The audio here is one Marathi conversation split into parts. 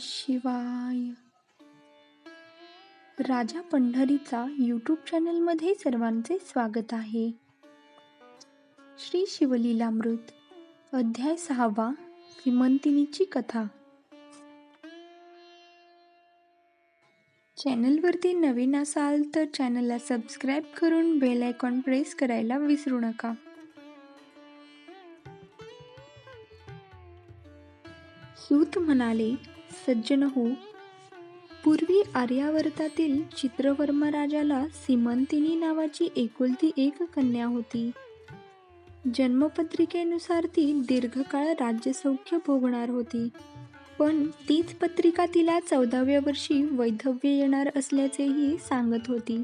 शिवाय. राजा पंढरीचा यूट्यूब चॅनलमध्ये सर्वांचे स्वागत आहे. श्री शिवलीलामृत अध्याय 6 सीमंतिनीची कथा. चॅनलवरती नवीन असाल तर चॅनलला सबस्क्राईब करून बेल आयकॉन प्रेस करायला विसरू नका. सूत म्हणाले, सज्जन हो, पूर्वी आर्यावर्तातील चित्रवर्मा राजाला सीमंतिनी नावाची एकुलती एक कन्या होती. जन्मपत्रिकेनुसार ती दीर्घकाळ राज्यसौख्य भोगणार होती, पण तीच पत्रिका तिला 14व्या वर्षी वैधव्य येणार असल्याचेही सांगत होती.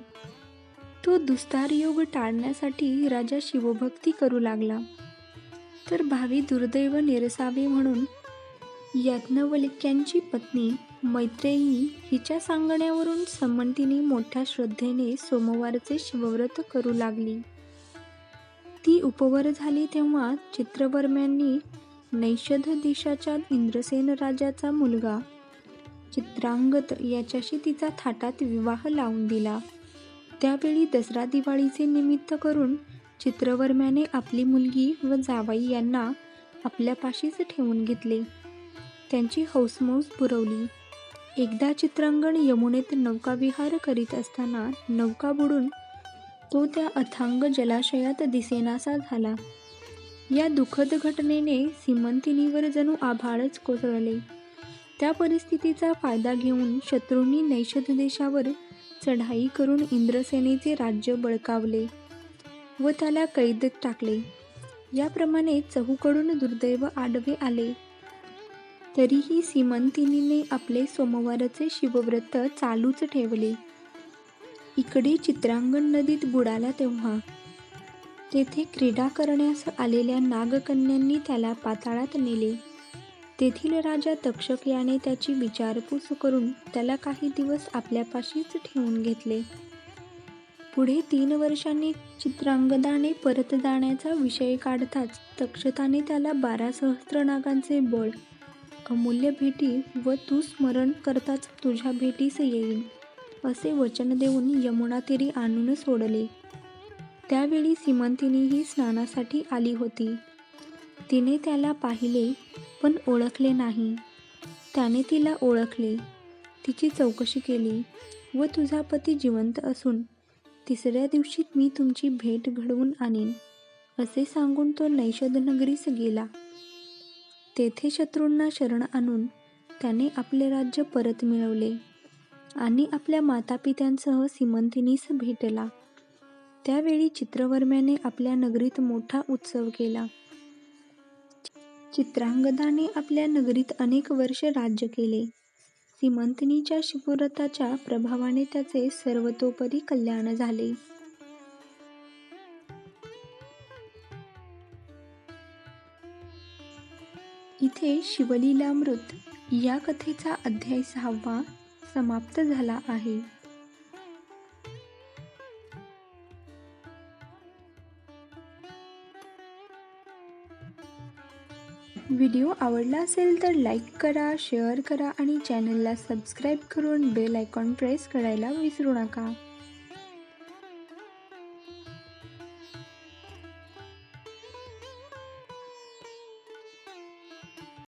तो दुस्तार योग टाळण्यासाठी राजा शिवभक्ती करू लागला, तर भावी दुर्दैव निरसावे म्हणून याज्ञवल्क्यांची पत्नी मैत्रेयी हिच्या सांगण्यावरून सीमंतिनी मोठ्या श्रद्धेने सोमवारचे शिवव्रत करू लागली. ती उपवर झाली तेव्हा चित्रवर्म्यांनी नैषध देशाच्या इंद्रसेन राजाचा मुलगा चित्रांगद याच्याशी तिचा थाटात विवाह लावून दिला. त्यावेळी दसरा दिवाळीचे निमित्त करून चित्रवर्म्याने आपली मुलगी व जावई यांना आपल्यापाशीच ठेवून घेतले. त्यांची हौसमौस पुरवली. एकदा चित्रांगण यमुनेत नौकाविहार करीत असताना नौका बुडून तो त्या अथांग जलाशयात दिसेनासा झाला. या दुःखद घटनेने सीमंतिनीवर जणू आभाळच कोसळले. त्या परिस्थितीचा फायदा घेऊन शत्रूंनी नैषध देशावर चढाई करून इंद्रसेनेचे राज्य बळकावले व त्याला कैदेत टाकले. याप्रमाणे चहूकडून दुर्दैव आडवे आले. तरीही सीमंतिनीने आपले सोमवारचे शिवव्रत चालूच ठेवले. इकडे चित्रांगण नदीत बुडाला तेव्हा तेथे क्रीडा करण्यास आलेल्या नागकन्यांनी त्याला पाताळात नेले. तेथील राजा तक्षक याने त्याची विचारपूस करून त्याला काही दिवस आपल्यापाशीच ठेवून घेतले. पुढे 3 वर्षांनी चित्रांगदाने परत जाण्याचा विषय काढताच तक्षकाने त्याला 12 सहस्त्र नागांचे बळ, अमूल्य भेटी व तू स्मरण करताच तुझ्या भेटीस येईन असे वचन देऊन यमुनातीरी आणून सोडले. त्यावेळी सीमंतिनीही स्नानासाठी आली होती. तिने त्याला पाहिले पण ओळखले नाही. त्याने तिला ओळखले, तिची चौकशी केली व तुझा पती जिवंत असून 3ऱ्या दिवशी मी तुमची भेट घडवून आणीन असे सांगून तो नैषध नगरीस गेला. तेथे शत्रूंना शरण आणून त्याने आपले राज्य परत मिळवले आणि आपल्या मातापित्यांसह सीमंतिनीस भेटला. त्यावेळी चित्रवर्म्याने आपल्या नगरीत मोठा उत्सव केला. चित्रांगदाने आपल्या नगरीत अनेक वर्ष राज्य केले. सीमंतिनीच्या शिवव्रताच्या प्रभावाने त्याचे सर्वतोपरी कल्याण झाले. इथे शिवलीलामृत या कथेचा अध्याय 6 समाप्त झाला आहे. व्हिडिओ आवडला असेल तर लाईक करा, शेअर करा आणि चॅनलला सबस्क्राईब करून बेल आयकॉन प्रेस करायला विसरू नका.